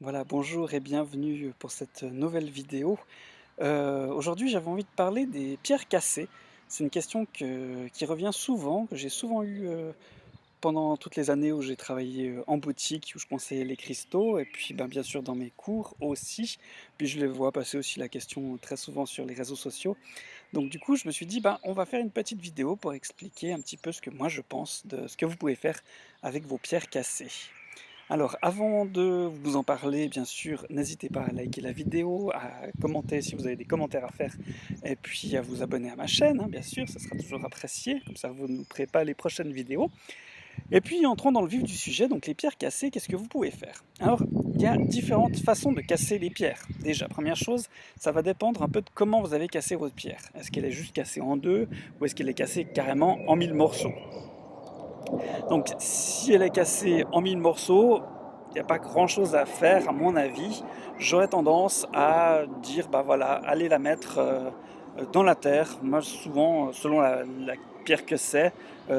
Voilà, bonjour et bienvenue pour cette nouvelle vidéo. Aujourd'hui, j'avais envie de parler des pierres cassées. C'est une question qui revient souvent, que j'ai souvent eue pendant toutes les années où j'ai travaillé en boutique, où je conseillais les cristaux, et puis ben, bien sûr dans mes cours aussi. Puis je les vois passer aussi la question très souvent sur les réseaux sociaux. Donc du coup, je me suis dit, ben, on va faire une petite vidéo pour expliquer un petit peu ce que moi je pense de ce que vous pouvez faire avec vos pierres cassées. Alors, avant de vous en parler, bien sûr, n'hésitez pas à liker la vidéo, à commenter si vous avez des commentaires à faire, et puis à vous abonner à ma chaîne, hein, bien sûr, ça sera toujours apprécié, comme ça vous ne louperez pas les prochaines vidéos. Et puis, entrons dans le vif du sujet, donc les pierres cassées, qu'est-ce que vous pouvez faire? Alors, il y a différentes façons de casser les pierres. Déjà, première chose, ça va dépendre un peu de comment vous avez cassé votre pierre. Est-ce qu'elle est juste cassée en deux, ou est-ce qu'elle est cassée carrément en 1000 morceaux? Donc, si elle est cassée en 1000 morceaux, il n'y a pas grand-chose à faire, à mon avis. J'aurais tendance à dire, bah voilà, allez la mettre dans la terre. Moi, souvent, selon la pierre que c'est,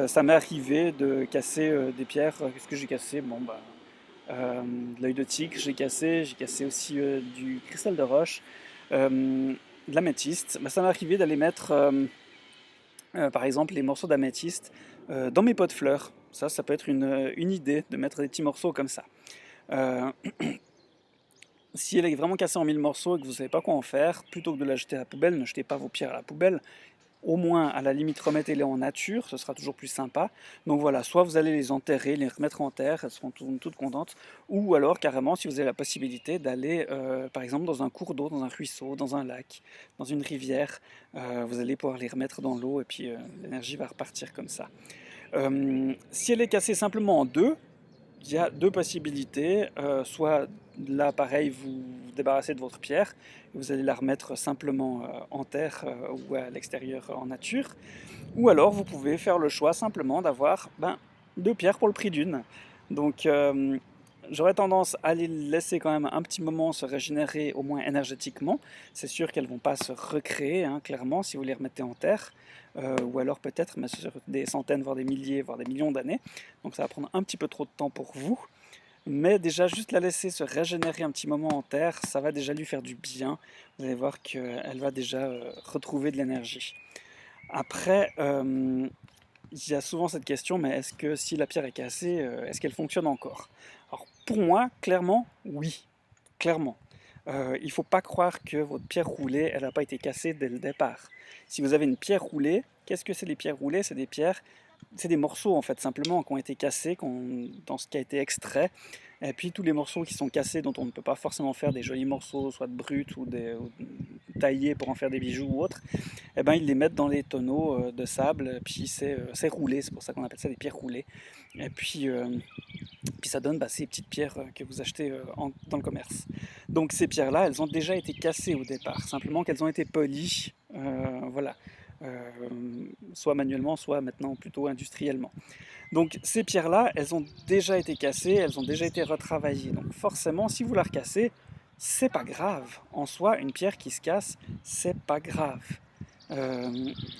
ça m'est arrivé de casser des pierres. Qu'est-ce que j'ai cassé? Bon, bah, de l'œil de tigre, j'ai cassé aussi du cristal de roche, de l'améthyste. Bah, ça m'est arrivé d'aller mettre par exemple, les morceaux d'améthyste dans mes pots de fleurs. Ça peut être une idée de mettre des petits morceaux comme ça. Euh, Si elle est vraiment cassée en 1000 morceaux et que vous ne savez pas quoi en faire, plutôt que de la jeter à la poubelle, ne jetez pas vos pierres à la poubelle. Au moins, à la limite, remettez-les en nature, ce sera toujours plus sympa. Donc voilà, soit vous allez les enterrer, les remettre en terre, elles seront toutes contentes, ou alors carrément, si vous avez la possibilité d'aller, par exemple, dans un cours d'eau, dans un ruisseau, dans un lac, dans une rivière, vous allez pouvoir les remettre dans l'eau et puis l'énergie va repartir comme ça. Si elle est cassée simplement en deux, il y a deux possibilités. Soit là, pareil, vous vous débarrassez de votre pierre, et vous allez la remettre simplement en terre ou à l'extérieur en nature. Ou alors, vous pouvez faire le choix simplement d'avoir ben, deux pierres pour le prix d'une. Donc, j'aurais tendance à les laisser quand même un petit moment se régénérer, au moins énergétiquement. C'est sûr qu'elles ne vont pas se recréer, hein, clairement, si vous les remettez en terre. Ou alors peut-être, mais sur des centaines, voire des milliers, voire des millions d'années. Donc ça va prendre un petit peu trop de temps pour vous. Mais déjà, juste la laisser se régénérer un petit moment en terre, ça va déjà lui faire du bien. Vous allez voir qu'elle va déjà retrouver de l'énergie. Après, il y a souvent cette question, mais est-ce que si la pierre est cassée, est-ce qu'elle fonctionne encore? Alors pour moi, clairement, oui. Clairement. Il ne faut pas croire que votre pierre roulée, elle n'a pas été cassée dès le départ. Si vous avez une pierre roulée, qu'est-ce que c'est les pierres roulées? C'est des morceaux en fait simplement qui ont été cassés dans ce qui a été extrait. Et puis tous les morceaux qui sont cassés, dont on ne peut pas forcément faire des jolis morceaux, soit de brut ou taillés pour en faire des bijoux ou autre, eh ben, ils les mettent dans les tonneaux de sable, puis c'est roulé, c'est pour ça qu'on appelle ça des pierres roulées. Et puis ça donne bah, ces petites pierres que vous achetez dans le commerce. Donc ces pierres-là, elles ont déjà été cassées au départ, simplement qu'elles ont été polies, voilà. Euh, Soit manuellement, soit maintenant plutôt industriellement. Donc ces pierres-là, elles ont déjà été cassées, elles ont déjà été retravaillées. Donc forcément, si vous la recassez, c'est pas grave. En soi, une pierre qui se casse, c'est pas grave.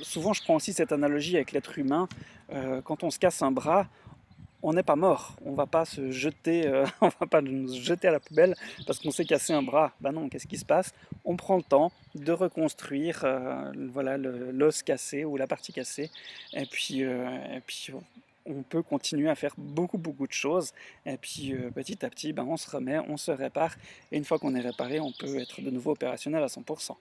Souvent, je prends aussi cette analogie avec l'être humain. Quand on se casse un bras, on n'est pas mort. On va pas se jeter, on va pas nous jeter à la poubelle parce qu'on s'est cassé un bras. Ben non, qu'est-ce qui se passe? On prend le temps de reconstruire, voilà, l'os cassé ou la partie cassée, et puis on peut continuer à faire beaucoup de choses. Et puis petit à petit, ben, on se remet, on se répare. Et une fois qu'on est réparé, on peut être de nouveau opérationnel à 100%.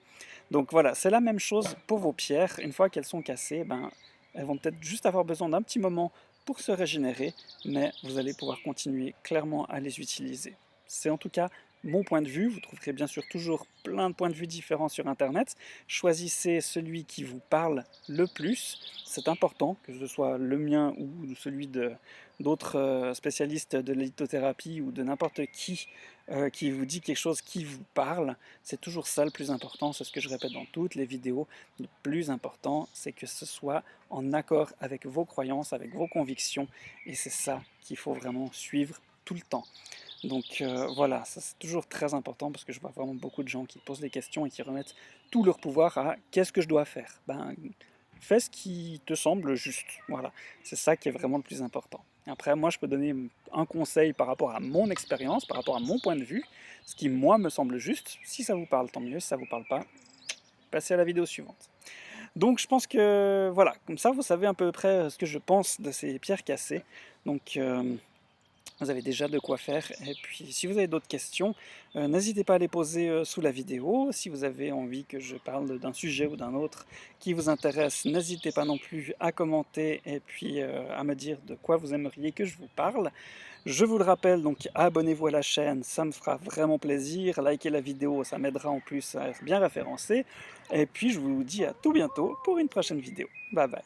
Donc voilà, c'est la même chose pour vos pierres. Une fois qu'elles sont cassées, ben, elles vont peut-être juste avoir besoin d'un petit moment pour se régénérer, mais vous allez pouvoir continuer clairement à les utiliser. C'est en tout cas mon point de vue. Vous trouverez bien sûr toujours plein de points de vue différents sur Internet. Choisissez celui qui vous parle le plus. C'est important que ce soit le mien ou celui d'autres spécialistes de la lithothérapie ou de n'importe qui vous dit quelque chose qui vous parle. C'est toujours ça le plus important, c'est ce que je répète dans toutes les vidéos. Le plus important, c'est que ce soit en accord avec vos croyances, avec vos convictions, et c'est ça qu'il faut vraiment suivre tout le temps. Donc voilà, ça c'est toujours très important parce que je vois vraiment beaucoup de gens qui posent des questions et qui remettent tout leur pouvoir à qu'est-ce que je dois faire? Ben, fais ce qui te semble juste. Voilà, c'est ça qui est vraiment le plus important. Après, moi, je peux donner un conseil par rapport à mon expérience, par rapport à mon point de vue, ce qui, moi, me semble juste. Si ça vous parle, tant mieux. Si ça vous parle pas, passez à la vidéo suivante. Donc, je pense que, voilà, comme ça, vous savez à peu près ce que je pense de ces pierres cassées. Donc, vous avez déjà de quoi faire. Et puis, si vous avez d'autres questions, n'hésitez pas à les poser sous la vidéo. Si vous avez envie que je parle d'un sujet ou d'un autre qui vous intéresse, n'hésitez pas non plus à commenter et puis à me dire de quoi vous aimeriez que je vous parle. Je vous le rappelle, donc abonnez-vous à la chaîne, ça me fera vraiment plaisir. Likez la vidéo, ça m'aidera en plus à être bien référencé. Et puis, je vous dis à tout bientôt pour une prochaine vidéo. Bye bye.